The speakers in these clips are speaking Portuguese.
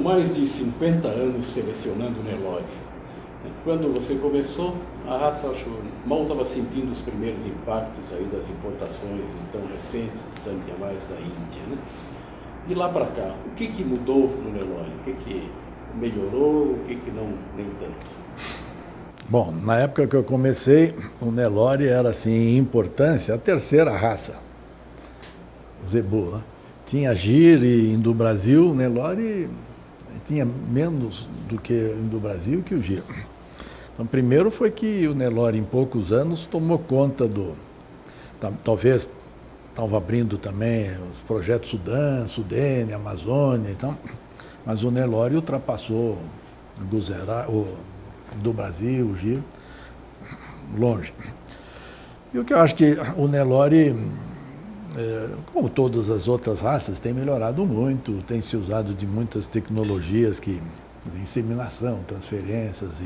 mais de 50 anos selecionando Nelore. Quando você começou, a raça mal estava sentindo os primeiros impactos aí das importações então recentes de sangue de animais da Índia, né? De lá para cá, o que mudou no Nelore? O que melhorou, o que não, nem tanto? Bom, na época que eu comecei, o Nelore era, assim, em importância, a terceira raça, Zebu, né? Tinha Gir e Indo-Brasil, o Nelore tinha menos do que Indo-Brasil que o Gir. Então, primeiro foi que o Nelore, em poucos anos, tomou conta do... Talvez estava abrindo também os projetos Sudã, Sudene, Amazônia, então, mas o Nelore ultrapassou o Guzerá, o do Brasil, o Gir, longe. E o que eu acho que o Nelore, como todas as outras raças, tem melhorado muito, tem se usado de muitas tecnologias de inseminação, transferências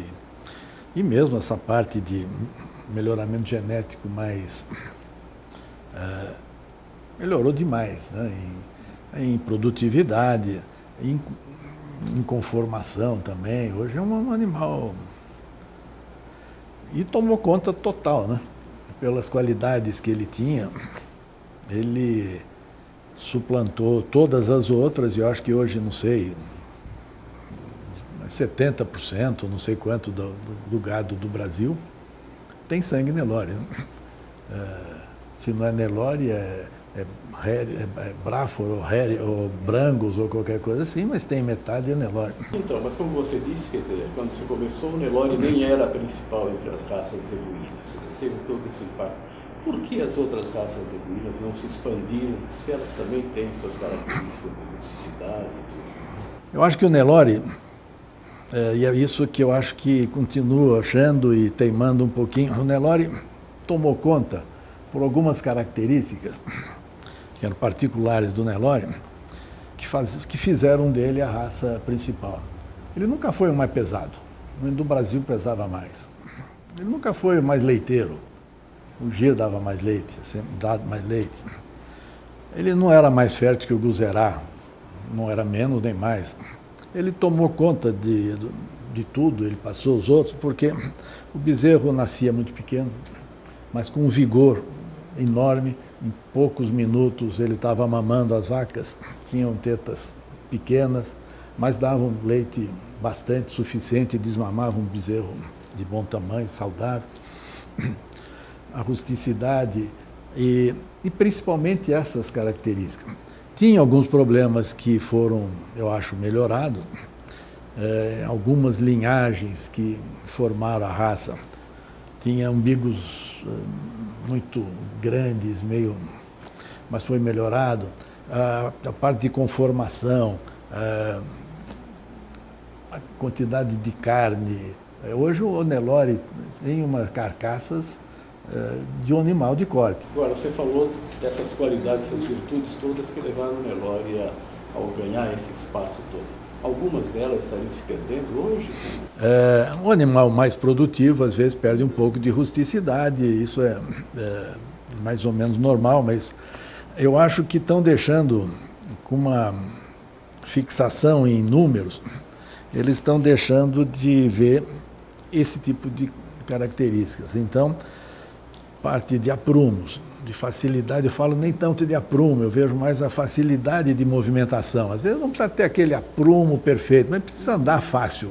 e mesmo essa parte de melhoramento genético mais melhorou demais, né? Em produtividade, em conformação também. Hoje é um animal e tomou conta total, né? Pelas qualidades que ele tinha, ele suplantou todas as outras, e eu acho que hoje, não sei, 70%, não sei quanto do gado do Brasil tem sangue Nelore, né? Se não é Nelore, é Braford, ou Brangus, ou qualquer coisa assim, mas tem metade é Nelore. Então, mas como você disse, quer dizer, quando você começou, o Nelore nem era a principal entre as raças zebuínas, teve todo esse impacto. Por que as outras raças zebuínas não se expandiram, se elas também têm suas características de rusticidade? Eu acho que o Nelore, e é isso que eu acho que continuo achando e teimando um pouquinho, o Nelore tomou conta por algumas características que eram particulares do Nelore, que fizeram dele a raça principal. Ele nunca foi o mais pesado. O do Brasil pesava mais. Ele nunca foi o mais leiteiro. O Gir dava mais leite, sempre dava mais leite. Ele não era mais fértil que o Guzerá, não era menos nem mais. Ele tomou conta de tudo, ele passou os outros, porque o bezerro nascia muito pequeno, mas com um vigor enorme. Em poucos minutos ele estava mamando, as vacas tinham tetas pequenas, mas davam leite bastante suficiente, desmamavam um bezerro de bom tamanho, saudável. A rusticidade e principalmente essas características. Tinha alguns problemas que foram, eu acho, melhorados. Algumas linhagens que formaram a raça tinham umbigos muito grandes, mas foi melhorado. A parte de conformação, a quantidade de carne. Hoje o Nelore tem umas carcaças de um animal de corte. Agora, você falou dessas qualidades, essas virtudes todas que levaram o Nelore ao ganhar esse espaço todo. Algumas delas estariam se perdendo hoje? Um animal mais produtivo, às vezes, perde um pouco de rusticidade, isso é mais ou menos normal, mas eu acho que estão deixando, com uma fixação em números, eles estão deixando de ver esse tipo de características. Então, parte de aprumos, de facilidade, eu falo nem tanto de aprumo, eu vejo mais a facilidade de movimentação. Às vezes não precisa ter aquele aprumo perfeito, mas precisa andar fácil,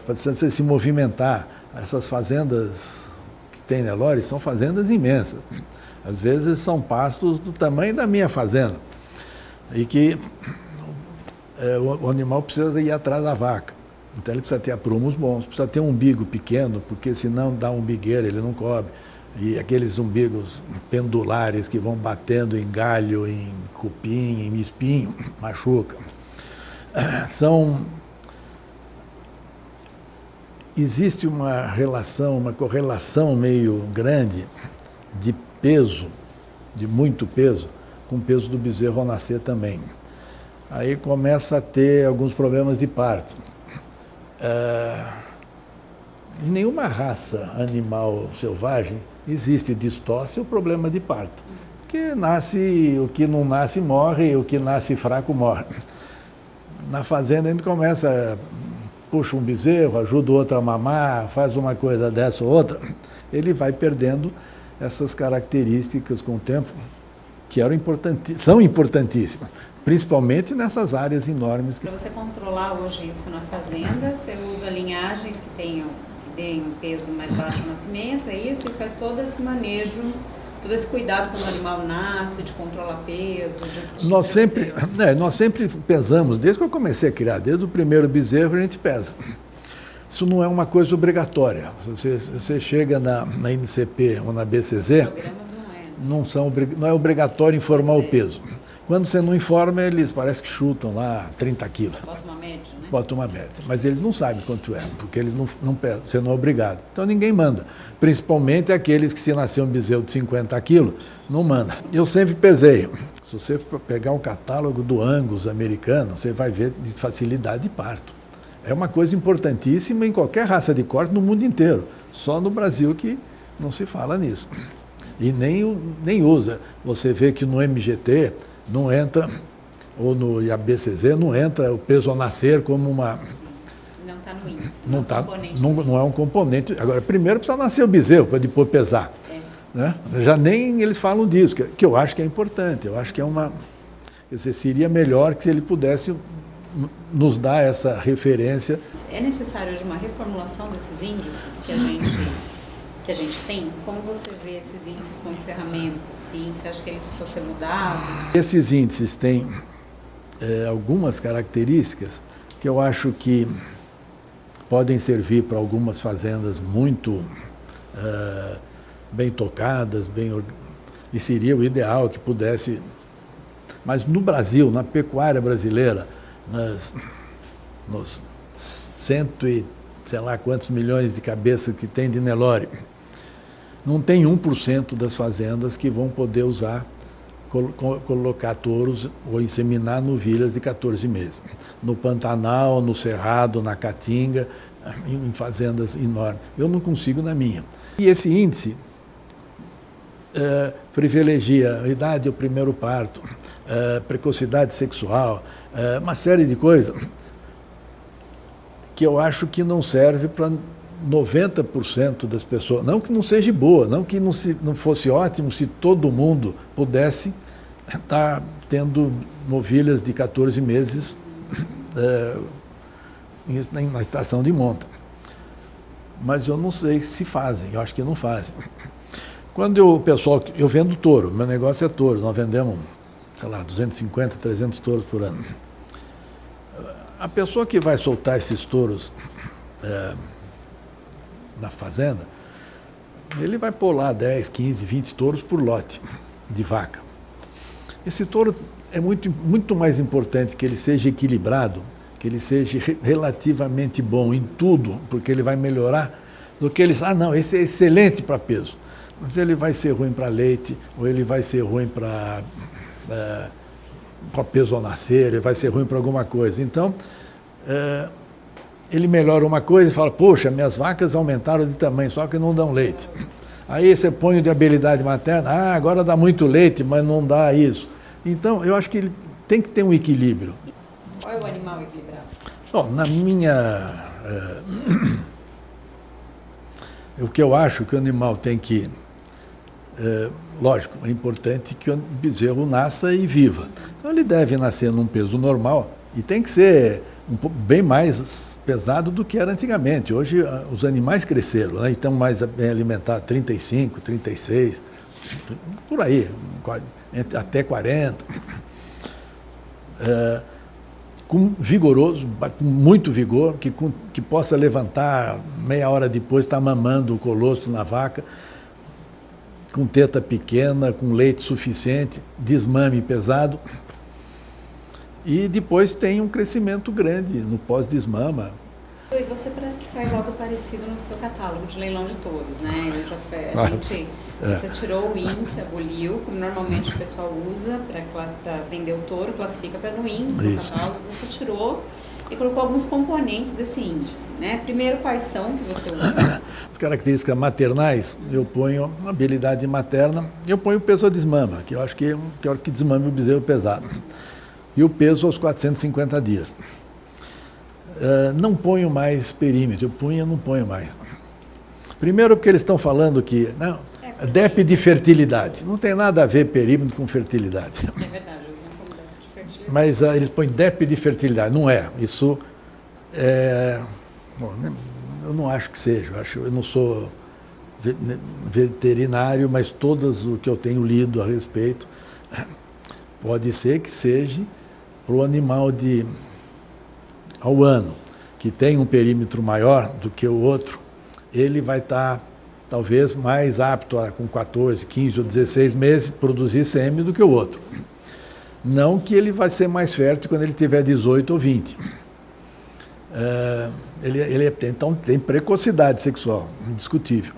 precisa se movimentar. Essas fazendas que tem Nelore são fazendas imensas. Às vezes são pastos do tamanho da minha fazenda, e que o animal precisa ir atrás da vaca. Então ele precisa ter aprumos bons, precisa ter um umbigo pequeno, porque senão dá umbigueira, ele não cobre. E aqueles umbigos pendulares que vão batendo em galho, em cupim, em espinho, machuca. Existe uma relação, uma correlação meio grande de peso, de muito peso, com o peso do bezerro ao nascer também. Aí começa a ter alguns problemas de parto. Em nenhuma raça animal selvagem existe distócia ou problema de parto. O que não nasce morre, o que nasce fraco morre. Na fazenda a gente começa, puxa um bezerro, ajuda o outro a mamar, faz uma coisa dessa ou outra, ele vai perdendo essas características com o tempo, que são importantíssimas, principalmente nessas áreas enormes. Para você controlar hoje isso na fazenda, você usa linhagens que deem um peso mais baixo no nascimento, é isso? E faz todo esse manejo, todo esse cuidado quando o animal nasce, de controlar peso? Nós sempre pesamos, desde que eu comecei a criar, desde o primeiro bezerro a gente pesa. Isso não é uma coisa obrigatória. Você chega na NCP ou na BCZ, não é obrigatório informar o peso. Quando você não informa, eles parece que chutam lá 30 quilos. Bota uma média, né? Bota uma média. Mas eles não sabem quanto é, porque eles não pesam, você não é obrigado. Então ninguém manda. Principalmente aqueles que, se nascer um bezerro de 50 quilos, não manda. Eu sempre pesei. Se você for pegar um catálogo do Angus americano, você vai ver de facilidade de parto. É uma coisa importantíssima em qualquer raça de corte no mundo inteiro. Só no Brasil que não se fala nisso. E nem usa. Você vê que no MGT não entra, ou no IABCZ não entra o peso ao nascer como uma... Não está no índice. Não é um componente. Agora, primeiro precisa nascer o bezerro para depois pesar. Né? Já nem eles falam disso, que eu acho que é importante. Eu acho que seria melhor que se ele pudesse nos dar essa referência. É necessário hoje uma reformulação desses índices que a gente tem? Como você vê esses índices como ferramentas? Sim? Você acha que eles precisam ser mudados? Esses índices têm algumas características que eu acho que podem servir para algumas fazendas muito bem tocadas, e seria o ideal que pudesse. Mas no Brasil, na pecuária brasileira, nos cento e sei lá quantos milhões de cabeças que tem de Nelore, não tem 1% das fazendas que vão poder usar, colocar touros ou inseminar novilhas de 14 meses. No Pantanal, no Cerrado, na Caatinga, em fazendas enormes. Eu não consigo na minha. E esse índice privilegia a idade ao primeiro parto, precocidade sexual, uma série de coisas que eu acho que não serve para 90% das pessoas. Não que não seja boa, não que não fosse ótimo se todo mundo pudesse estar tendo novilhas de 14 meses na estação de monta. Mas eu não sei se fazem, eu acho que não fazem. Quando eu vendo touro, meu negócio é touro, nós vendemos, sei lá, 250, 300 touros por ano. A pessoa que vai soltar esses touros na fazenda, ele vai pôr lá 10, 15, 20 touros por lote de vaca. Esse touro é muito mais importante que ele seja equilibrado, que ele seja relativamente bom em tudo, porque ele vai melhorar, do que ele fala, não, esse é excelente para peso, mas ele vai ser ruim para leite, ou ele vai ser ruim para peso ao nascer, ele vai ser ruim para alguma coisa. Então, ele melhora uma coisa e fala, poxa, minhas vacas aumentaram de tamanho, só que não dão leite. Aí você põe o de habilidade materna, agora dá muito leite, mas não dá isso. Então, eu acho que ele tem que ter um equilíbrio. Qual é o animal equilibrado? Bom, na minha... o que eu acho que o animal tem que... lógico, é importante que o bezerro nasça e viva. Então, ele deve nascer num peso normal e tem que ser bem mais pesado do que era antigamente. Hoje, os animais cresceram, né? Então, mais bem alimentados, 35, 36, por aí, até 40. Vigoroso, com muito vigor, que possa levantar meia hora depois, estar mamando o colosso na vaca, com teta pequena, com leite suficiente, desmame pesado. E depois tem um crescimento grande no pós-desmama. E você parece que faz algo parecido no seu catálogo de leilão de touros, né? Você tirou o índice, aboliu, como normalmente o pessoal usa para vender o touro, classifica no índice, no catálogo, você tirou e colocou alguns componentes desse índice, né? Primeiro, quais são que você usa? As características maternais, eu ponho a habilidade materna, eu ponho o peso ao desmama, que eu acho que é a hora que desmame o bezerro pesado. E o peso aos 450 dias. não ponho mais perímetro. Eu punha, não ponho mais. Primeiro porque eles estão falando que não, DEP de fertilidade. Não tem nada a ver perímetro com fertilidade. É verdade, usam como DEP de fertilidade. Mas eles põem DEP de fertilidade. Não é. Isso bom, eu não acho que seja. Eu não sou veterinário, mas todas o que eu tenho lido a respeito, pode ser que seja para o animal ao ano, que tem um perímetro maior do que o outro, ele vai estar talvez mais apto a, com 14, 15 ou 16 meses, produzir sêmen do que o outro. Não que ele vai ser mais fértil quando ele tiver 18 ou 20. Então tem precocidade sexual, indiscutível.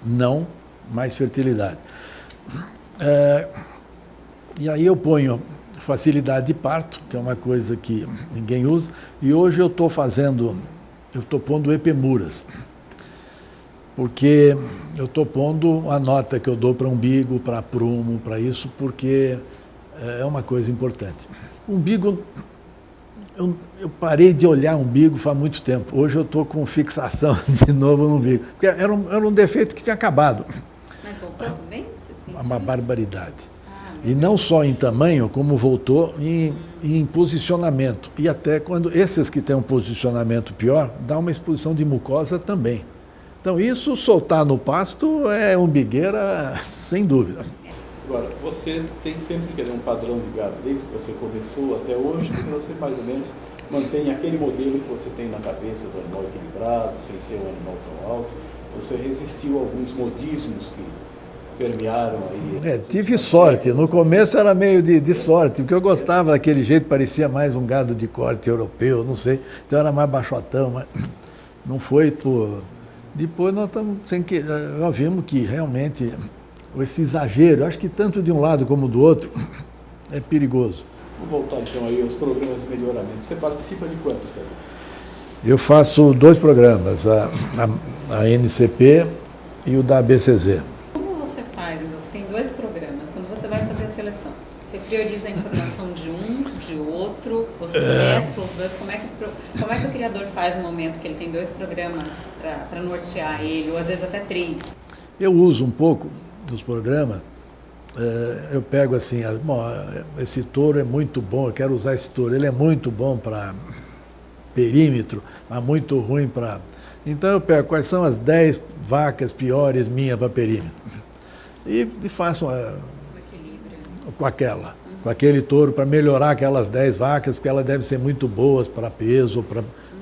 Não mais fertilidade. E aí eu ponho facilidade de parto, que é uma coisa que ninguém usa, e hoje eu estou pondo epemuras, porque eu estou pondo a nota que eu dou para umbigo, para prumo, para isso, porque é uma coisa importante. Umbigo, eu parei de olhar umbigo faz muito tempo. Hoje eu estou com fixação de novo no umbigo, porque era um defeito que tinha acabado. Mas voltou também? Você sentiu? Uma barbaridade. E não só em tamanho, como voltou em posicionamento. E até quando esses que têm um posicionamento pior, dá uma exposição de mucosa também. Então isso, soltar no pasto, é umbigueira sem dúvida. Agora, você tem sempre um padrão de gado, desde que você começou até hoje, que você mais ou menos mantém aquele modelo que você tem na cabeça do animal equilibrado, sem ser um animal tão alto. Você resistiu a alguns modismos que permearam aí. Tive sorte. No começo era meio de sorte, porque eu gostava daquele jeito, parecia mais um gado de corte europeu, não sei. Então era mais baixotão, mas não foi por... Depois nós vimos que realmente esse exagero, acho que tanto de um lado como do outro, é perigoso. Vou voltar então aí aos programas de melhoramento. Você participa de quantos, cara? Eu faço 2 programas, a NCP e o da ABCZ. Como você faz? Então, você tem 2 programas. Quando você vai fazer a seleção, você prioriza a informação de um, de outro, você mescla os dois? Como é que o criador faz no momento que ele tem 2 programas para nortear ele, ou às vezes até 3? Eu uso um pouco nos programas, eu pego assim, esse touro é muito bom, eu quero usar esse touro, ele é muito bom para perímetro, mas muito ruim para... Então eu pego quais são as 10 vacas piores minhas para perímetro e faço com aquele touro para melhorar aquelas 10 vacas, porque elas devem ser muito boas para peso,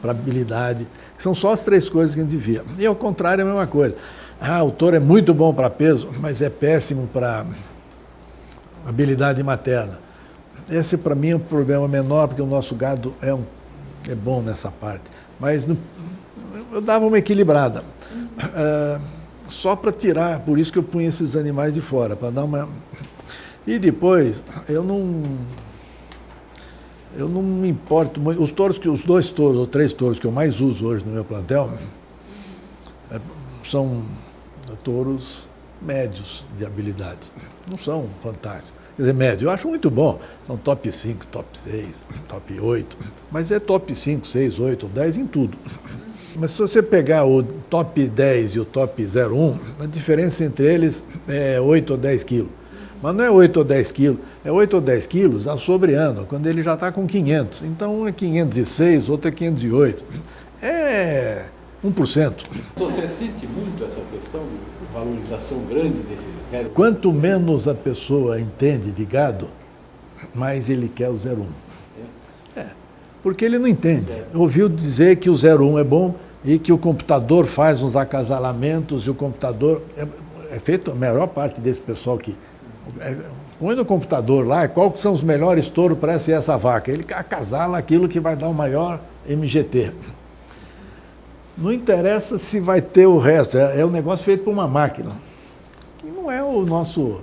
para habilidade, que são só as 3 coisas que a gente via. E ao contrário é a mesma coisa. O touro é muito bom para peso, mas é péssimo para habilidade materna. Esse para mim é um problema menor, porque o nosso gado é bom nessa parte. Mas eu dava uma equilibrada. Só para tirar, por isso que eu punho esses animais de fora, para dar uma... E depois, eu não me importo muito. Os 2 touros ou 3 touros que eu mais uso hoje no meu plantel são touros médios de habilidade. Não são fantásticos. Quer dizer, médio, eu acho muito bom. São top 5, top 6, top 8. Mas é top 5, 6, 8, 10 em tudo. Mas se você pegar o top 10 e o top 01, a diferença entre eles é 8 ou 10 quilos. Mas não é 8 ou 10 quilos, é 8 ou 10 quilos a sobre ano, quando ele já está com 500. Então um é 506, outro é 508. É 1%. Você sente muito essa questão de valorização grande desse 0%? Quanto menos a pessoa entende de gado, mais ele quer o 01. Porque ele não entende. Ouviu dizer que o 01 é bom e que o computador faz uns acasalamentos e o computador... É feito a maior parte desse pessoal que... põe no computador lá, qual que são os melhores touros para essa vaca. Ele acasala aquilo que vai dar o maior MGT. Não interessa se vai ter o resto, é um negócio feito por uma máquina. E não é o nosso...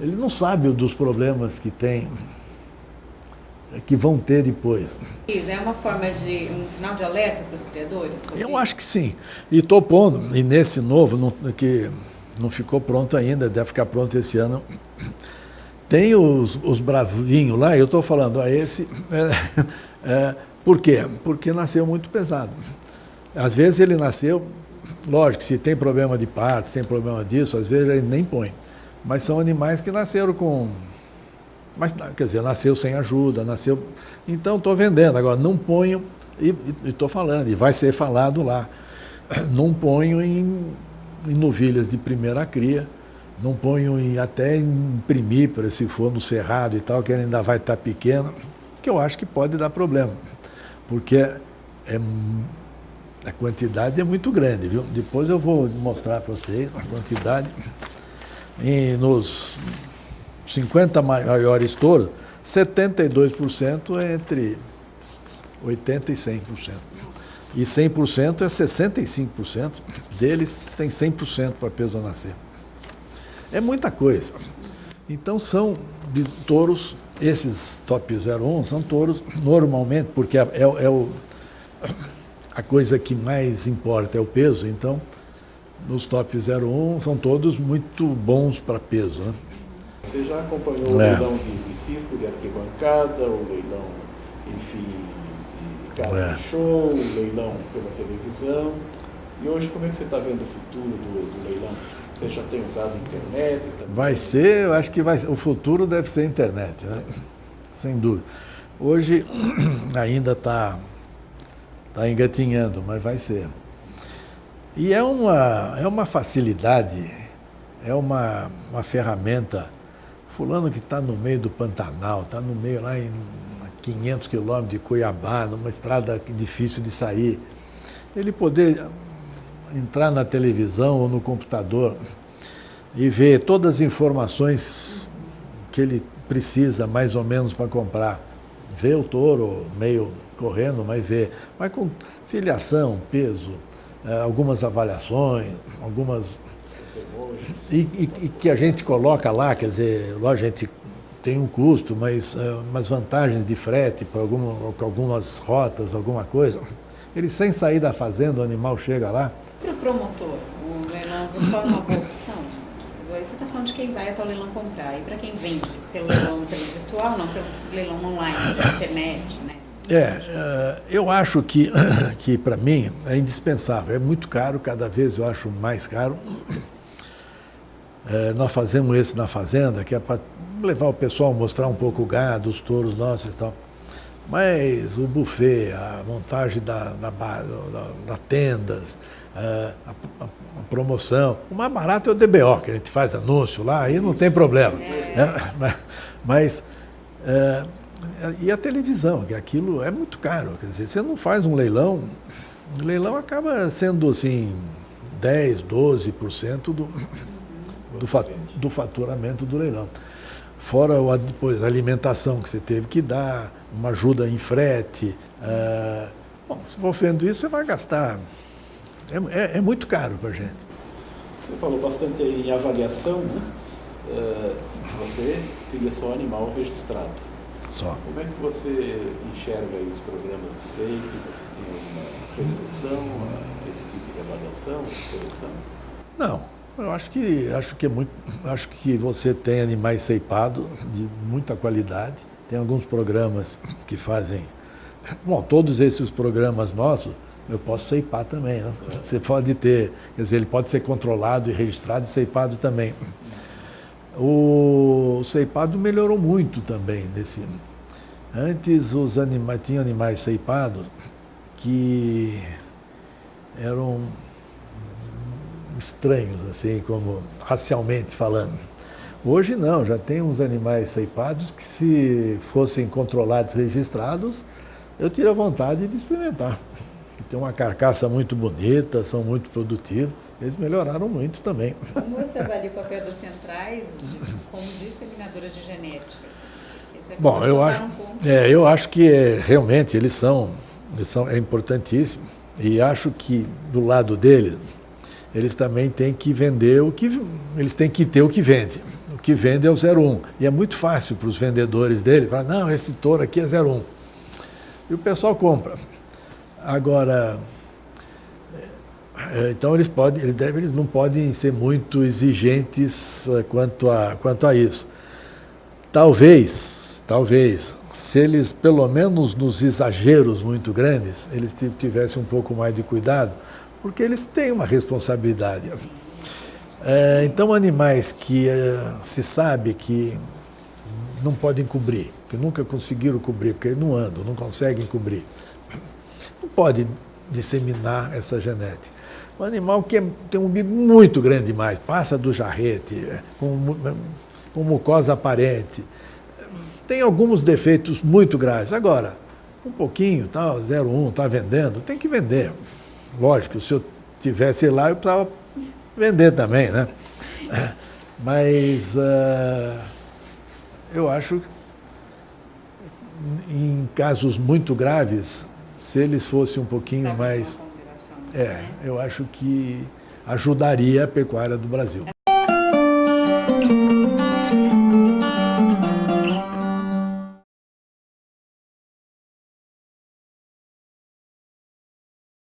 Ele não sabe dos problemas que tem, que vão ter depois. É uma forma de... um sinal de alerta para os criadores? Eu acho que sim. E estou pondo, e nesse novo, que não ficou pronto ainda, deve ficar pronto esse ano, tem os bravinhos lá, eu estou falando, esse... Por quê? Porque nasceu muito pesado. Às vezes ele nasceu, lógico, se tem problema de parto, se tem problema disso, às vezes ele nem põe. Mas são animais que nasceram com... Mas, quer dizer, nasceu sem ajuda, nasceu... Então, estou vendendo. Agora, não ponho, e estou falando, e vai ser falado lá, não ponho em novilhas de primeira cria, não ponho até em primípara, se for no cerrado e tal, que ele ainda vai estar pequeno, que eu acho que pode dar problema, porque a quantidade é muito grande, viu? Depois eu vou mostrar para vocês a quantidade. E nos 50 maiores touros, 72% é entre 80% e 100%. E 100% é 65% deles tem 100% para peso a nascer. É muita coisa. Então são de touros, esses top 01 são touros normalmente, porque a coisa que mais importa é o peso, então nos top 01 são todos muito bons para peso, né? Você já acompanhou o leilão de circo, de arquibancada, o leilão, enfim, de casa de show, o leilão pela televisão. E hoje como é que você está vendo o futuro do leilão? Você já tem usado a internet? Também? Vai ser, eu acho que o futuro deve ser a internet, né? Sem dúvida. Hoje ainda está engatinhando, mas vai ser. E é uma facilidade, é uma ferramenta. Fulano que está no meio do Pantanal, está no meio lá em 500 quilômetros de Cuiabá, numa estrada difícil de sair, ele poder entrar na televisão ou no computador e ver todas as informações que ele precisa mais ou menos para comprar. Ver o touro meio correndo, mas ver. Mas com filiação, peso, algumas avaliações, algumas... E que a gente coloca lá, quer dizer, lógico, a gente tem um custo, mas umas vantagens de frete para algumas rotas, alguma coisa. Ele sem sair da fazenda, o animal chega lá. Para o promotor, o leilão virtual é uma boa opção? Aí você está falando de quem vai até o leilão comprar. E para quem vende pelo leilão virtual, não, pelo leilão online, pela internet, né? Eu acho que para mim é indispensável. É muito caro, cada vez eu acho mais caro. Nós fazemos isso na fazenda, que é para levar o pessoal, mostrar um pouco o gado, os touros nossos e tal. Mas o buffet, a montagem da tendas, a promoção, o mais barato é o DBO, que a gente faz anúncio lá, aí não tem problema. E a televisão, que aquilo é muito caro. Quer dizer, você não faz um leilão, o leilão acaba sendo assim 10%, 12% do faturamento do leilão. Fora depois a alimentação que você teve que dar, uma ajuda em frete. Bom, se for vendo isso, você vai gastar. É muito caro para a gente. Você falou bastante em avaliação, né? Você teria só animal registrado. Só. Como é que você enxerga aí os programas de SEIP? Você tem alguma restrição a esse tipo de avaliação, seleção? Não. Eu acho que você tem animais ceipados de muita qualidade. Tem alguns programas que fazem... Bom, todos esses programas nossos, eu posso ceipar também, né? Você pode ter... Quer dizer, ele pode ser controlado e registrado e ceipado também. O ceipado melhorou muito também. Antes, tinha animais ceipados que eram... estranhos, assim, como racialmente falando. Hoje não, já tem uns animais ceipados que, se fossem controlados e registrados, eu teria vontade de experimentar. Tem uma carcaça muito bonita, são muito produtivos, eles melhoraram muito também. Como você avalia o papel das centrais como disseminadoras de genética? Bom, eu acho que realmente é importantíssimo, e acho que do lado deles, eles também têm que vender eles têm que ter o que vende. O que vende é o 01. E é muito fácil para os vendedores dele falar, não, esse touro aqui é 01. E o pessoal compra. Agora, então eles não podem ser muito exigentes quanto a isso. Talvez, se eles, pelo menos nos exageros muito grandes, eles tivessem um pouco mais de cuidado, porque eles têm uma responsabilidade. Então, animais que se sabe que não podem cobrir, que nunca conseguiram cobrir, porque eles não andam, não conseguem cobrir, não pode disseminar essa genética. Um animal que tem um umbigo muito grande demais, passa do jarrete, com mucosa aparente, tem alguns defeitos muito graves. Agora, um pouquinho, tal, 0,1, está vendendo, tem que vender. Lógico, se eu tivesse lá, eu precisava vender também, né? Mas eu acho que em casos muito graves, se eles fossem um pouquinho mais... eu acho que ajudaria a pecuária do Brasil.